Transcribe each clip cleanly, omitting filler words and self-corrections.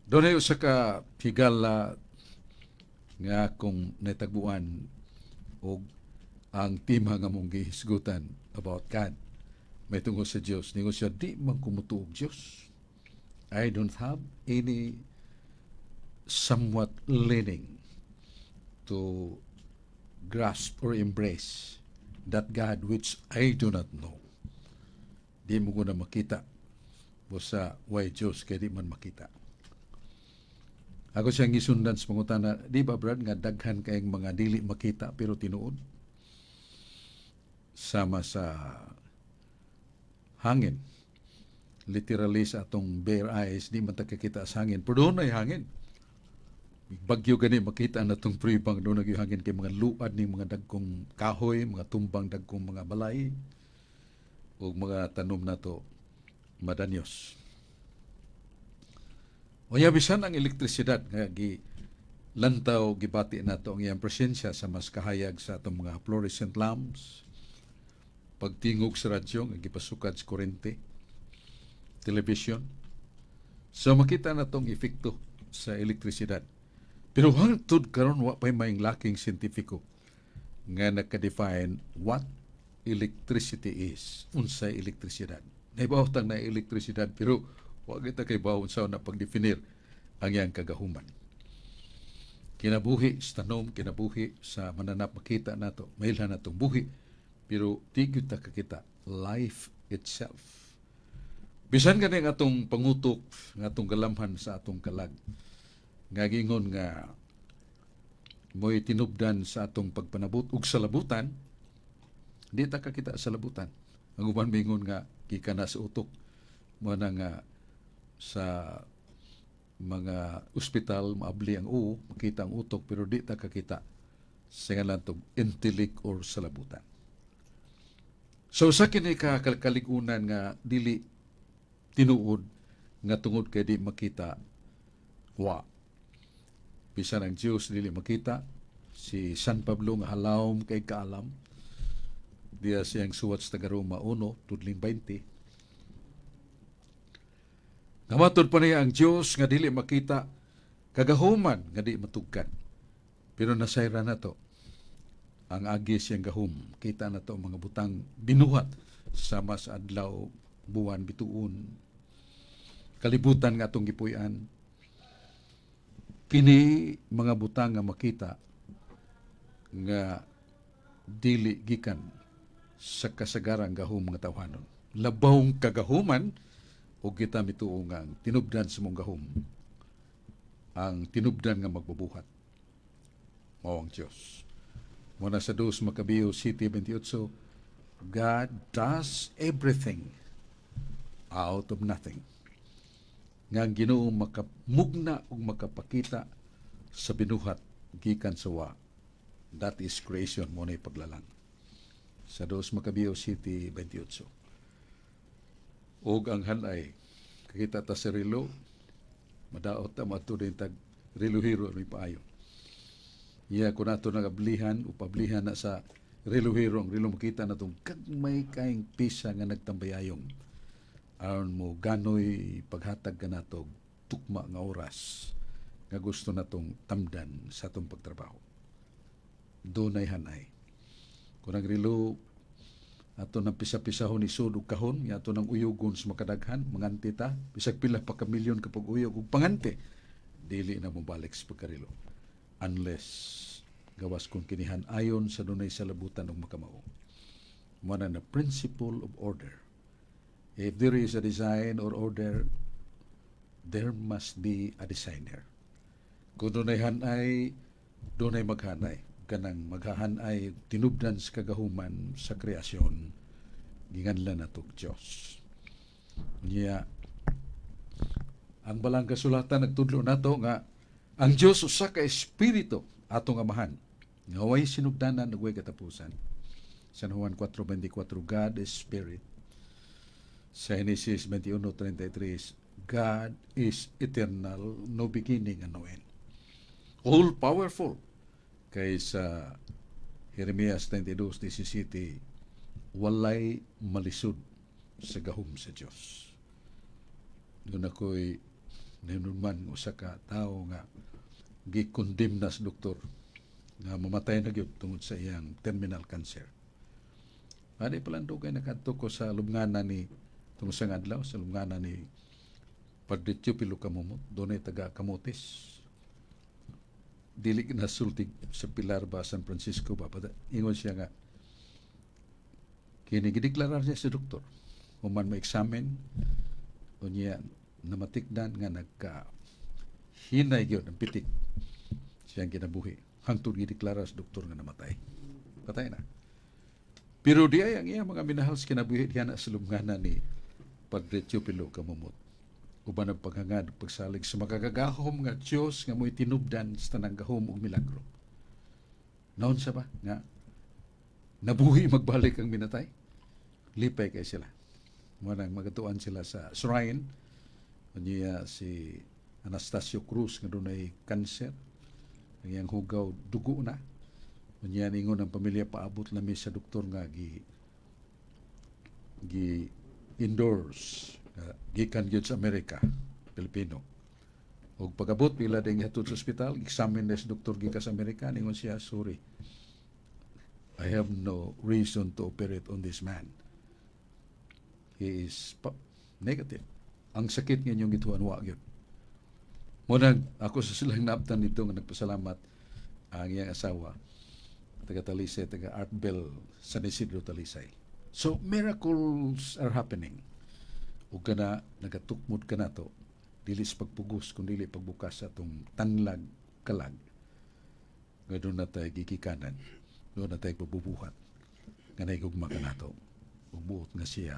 Doon ay usa ka higala nga kung natagbuan og ang tema nga mong gihisgutan about God may tungkol sa Diyos. Ningon siya, di man kumutuog Diyos. I don't have any somewhat leaning to grasp or embrace that God which I do not know. Di mo ko na makita. Busa, why Diyos, kaya di man makita. Ako siyang gisundan sa pangutana, di ba Brad, nga daghan kayong mga dili makita pero tinuod? Sama sa hangin. Literally sa atong bare eyes, di man takakita sa hangin. Pero doon ay hangin. Bagyo gani makita na itong pribang doon nagyuhangin kay mga luad ni mga dagkong kahoy, mga tumbang dagkong mga balay, o mga tanom na to madanyos. O bisan ang elektrisidad nga lantaw gibati nato ang iyang presensya sa mas kahayag sa atong mga fluorescent lamps, pagtingog sa radyo nga gipasukad sa kurente, television. So makita na tong epekto sa elektrisidad. Pero hangtod karon wa pay may laking siyentipiko nga naka-define what electricity is, unsay elektrisidad. Naibawtang na elektrisidad pero wa kita kay bawon sa na pagdefinir ang iyang kagahuman. Kinabuhi sa tanom, kinabuhi sa mananap makita nato, mailhan natong buhi, pero di gyud ta kakita life itself. Bisan gani nga atong pangutok, nga atong galamhan sa atong kalag, nga gingon nga mo'y tinubdan sa atong pagpanabot ug sa labutan, di ta kakita sa labutan. Ang uban mingon nga gikan na sa utok mo na nga sa mga ospital maabli ang uo, makita ang utok pero di ta kakita sa ngalan tong intellect or sa labutan. So sa kini ka kaligunan nga dili tinuod nga tungod kay di makita wa. Bisan ang Diyos dili makita, si San Pablo nga halawom kay kaalam, diya siyang suwat sa Tagaroma 1, tudling 20. Namatod pa niya ang Diyos nga dili makita, kagahuman nga di matugkan. Pero nasayra na to, ang agi siyang gahum. Kita na to mga butang binuhat sama sa adlaw, buwan, bituon, kalibutan nga atong gipuy-an. Kini mga butang nga makita nga dili gikan sa kasagarang gahum nga tawhanon. Labawng kagahuman o kita mituo nga tinubdan sa mong gahum ang tinubdan nga magbubuhat mao ang Dios. Muna sa 2 Macabeo 7:28, God does everything out of nothing. Nga ang Ginoo makamugna ug makapakita sa binuhat gikan sa wa. That is creation mo na paglalang. Sa 2 Macabeo 7:28. Og ang hanay, kakita ta sa relo, madaot ta mato din tag relohero ni paayo. Iya ko nato nagablihan o pablihan na sa relohero, ang relo makita na itong kagmay kaing pisa nga nagtambayayong aron mo ganoy paghatag ka nato tukma nga oras nga gusto natong tamdan sa atong pagtrabaho. Dunay hanay. Kung ang relo ato nang pisa-pisahon isud og kahon, ato nang uyogon sa makadaghan, manganti ta, bisag pila pa ka milyon kapag uyog og panganti, dili na mo balik sa pagkarelo. Unless gawas kung kinihan ayon sa dunay salabutan og makamao. Muna na principle of order. If there is a design or order, there must be a designer. Kung dunay hanay, dunay maghanay. Kanang maghahanay tinubdan sa kagahuman sa kreasyon, ginganlan nato Dios. Niya ang balang kasulatan nagtudlo nato nga ang Dios usa ka espiritu atong amahan. Nga way sinugdanan ug way katapusan. San Juan 4:24, God is spirit. Sa Genesis 21:33, God is eternal, no beginning and no end. All powerful. Kay sa Jeremias 32:17, walay malisod sa gahom sa Dios. Doon ako'y Ninuman usa ka tawo nga gi-condemn na sa doktor nga mamatay na gyud tungod sa iyang terminal cancer. Adi palando kay nakadto ko sa lubnganan ni tungod sa adlaw sa lubnganan ni Padre Teopilo Camumot, doon ay taga Camotes. Dili na sultig sa Pilar ba San Francisco ba, ingon siya nga kini gideklarar niya sa doktor human ma-examine o niya namatikdan nga nagka hinay gyud ang pitik siyang kinabuhi hangtod gideklarar sa doktor nga namatay, patay na. Pero di ay ang iya mga minahal sa kinabuhi diya na sa lubnganan ni Padre Teopilo Camumot. Uban ang paghangad, pagsalig sa makagagahom nga Diyos nga mo'y tinubdan sa tanang gahom og milagro. Naon sa ba nga nabuhi magbalik ang minatay? Lipay kay sila. Manang magatuan sila sa shrine. Niya si Anastasio Cruz nga doon ay cancer. Ang iyang hugaw dugo na. Niya ningon ang pamilya paabot lami sa doktor nga endorse gikan gyud sa Amerika, Pilipino. Og pagabot pila ding hatod sa ospital, examine na sa doktor gikan sa Amerika, ningon siya, sorry, I have no reason to operate on this man. He is negative. Ang sakit nga inyong gituan wa gyud. Munag ako sa silang naabtan nito nga nagpasalamat ang iyang asawa, taga Talisay, taga Artbel, San Isidro, Talisay. So miracles are happening. Ug kana nagatukmod ka na to, dili sa pagpugos, kundi dili pagbukas sa atong tanlag kalag. Nga doon na tayo gikikanan, doon na tayo pagbubuhat, nga naigugma ka na to. Ug buot nga siya,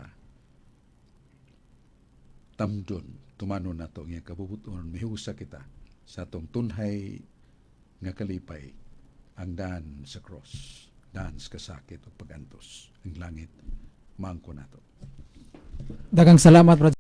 tamdon, tumanon na to, nga kabubuton, mihusa kita sa atong tunhay nga kalipay, ang daan sa cross, daan sa kasakit o pagantos, ang langit, maangko na to. Daghang salamat, Brother